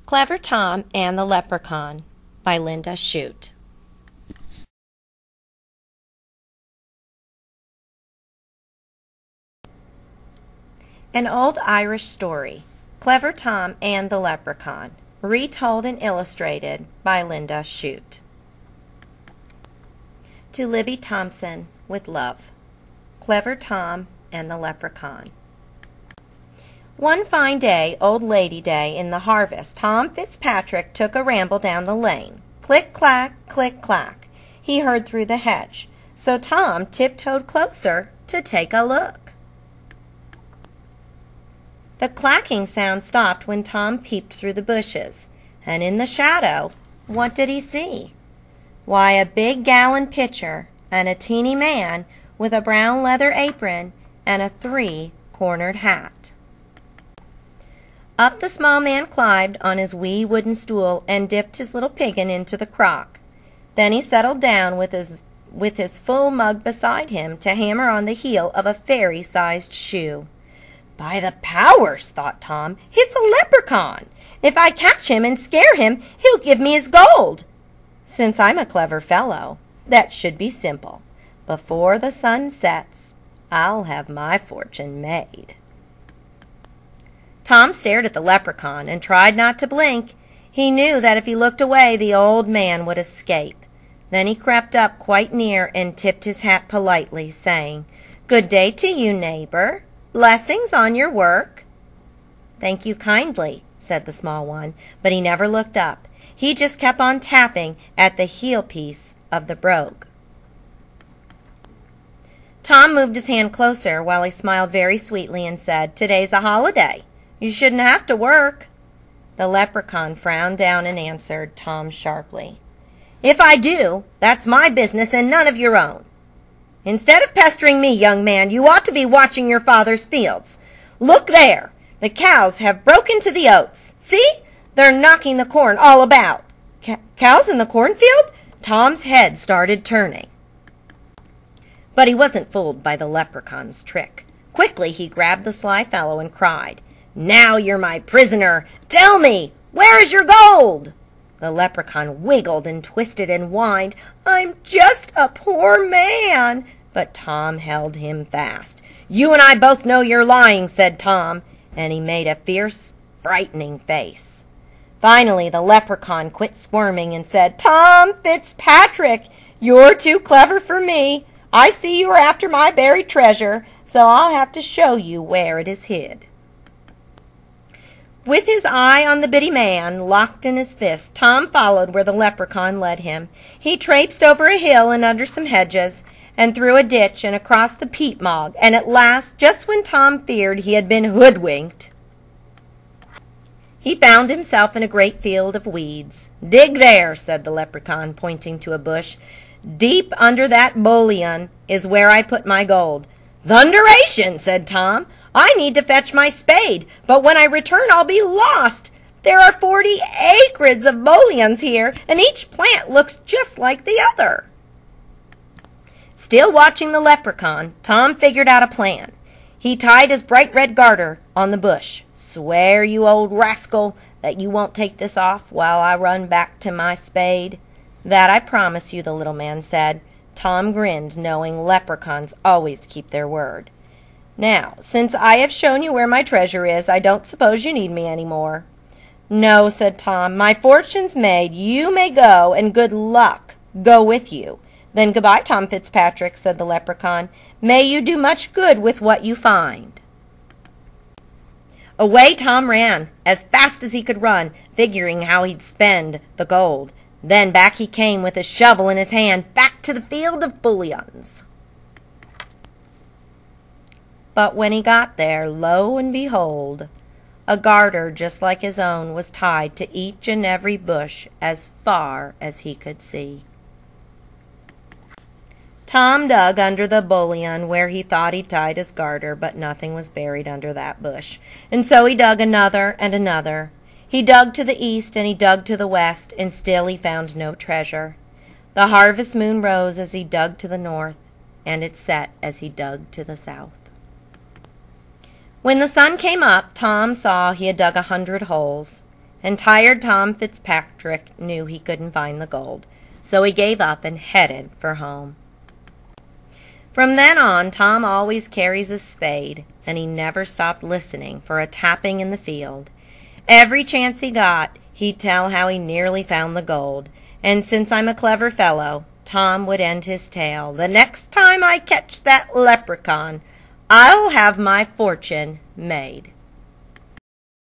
Clever Tom and the Leprechaun by Linda Shute. An old Irish story, Clever Tom and the Leprechaun, retold and illustrated by Linda Shute. To Libby Thompson, with love. Clever Tom and the Leprechaun. One fine day, Old Lady Day, in the harvest, Tom Fitzpatrick took a ramble down the lane. Click-clack, click-clack, he heard through the hedge. So Tom tiptoed closer to take a look. The clacking sound stopped when Tom peeped through the bushes, and in the shadow, what did he see? Why, a big gallon pitcher and a teeny man with a brown leather apron and a three-cornered hat. Up the small man climbed on his wee wooden stool and dipped his little piggin into the crock. Then he settled down with his full mug beside him to hammer on the heel of a fairy-sized shoe. By the powers, thought Tom, it's a leprechaun. If I catch him and scare him, he'll give me his gold. Since I'm a clever fellow, that should be simple. Before the sun sets, I'll have my fortune made. Tom stared at the leprechaun and tried not to blink. He knew that if he looked away, the old man would escape. Then he crept up quite near and tipped his hat politely, saying, "Good day to you, neighbor. Blessings on your work." "Thank you kindly," said the small one, but he never looked up. He just kept on tapping at the heel piece of the brogue. Tom moved his hand closer while he smiled very sweetly and said, "Today's a holiday. You shouldn't have to work." The leprechaun frowned down and answered Tom sharply, "If I do, that's my business and none of your own. Instead of pestering me, young man, you ought to be watching your father's fields. Look there! The cows have broken to the oats. See? They're knocking the corn all about." Cows in the cornfield? Tom's head started turning. But he wasn't fooled by the leprechaun's trick. Quickly he grabbed the sly fellow and cried, "Now you're my prisoner. Tell me, where is your gold?" The leprechaun wiggled and twisted and whined, "I'm just a poor man." But Tom held him fast. "You and I both know you're lying," said Tom, and he made a fierce, frightening face. Finally, the leprechaun quit squirming and said, "Tom Fitzpatrick, you're too clever for me. I see you are after my buried treasure, so I'll have to show you where it is hid." With his eye on the bitty man locked in his fist, Tom followed where the leprechaun led him. He traipsed over a hill and under some hedges, and through a ditch and across the peat bog, and at last, just when Tom feared he had been hoodwinked, he found himself in a great field of weeds. "Dig there," said the leprechaun, pointing to a bush. "Deep under that bullion is where I put my gold." "Thunderation!" said Tom. "I need to fetch my spade, but when I return I'll be lost. There are 40 acres of bullions here, and each plant looks just like the other." Still watching the leprechaun, Tom figured out a plan. He tied his bright red garter on the bush. "Swear, you old rascal, that you won't take this off while I run back to my spade." "That I promise you," the little man said. Tom grinned, knowing leprechauns always keep their word. "Now, since I have shown you where my treasure is, I don't suppose you need me any more." "No," said Tom, "my fortune's made. You may go, and good luck go with you." "Then goodbye, Tom Fitzpatrick," said the leprechaun. "May you do much good with what you find." Away Tom ran, as fast as he could run, figuring how he'd spend the gold. Then back he came with his shovel in his hand, back to the field of bullions. But when he got there, lo and behold, a garter just like his own was tied to each and every bush as far as he could see. Tom dug under the bullion where he thought he'd tied his garter, but nothing was buried under that bush. And so he dug another and another. He dug to the east and he dug to the west, and still he found no treasure. The harvest moon rose as he dug to the north, and it set as he dug to the south. When the sun came up, Tom saw he had dug 100 holes, and tired Tom Fitzpatrick knew he couldn't find the gold, so he gave up and headed for home. From then on, Tom always carries a spade, and he never stopped listening for a tapping in the field. Every chance he got, he'd tell how he nearly found the gold, and since I'm a clever fellow, Tom would end his tale, "The next time I catch that leprechaun, I'll have my fortune made."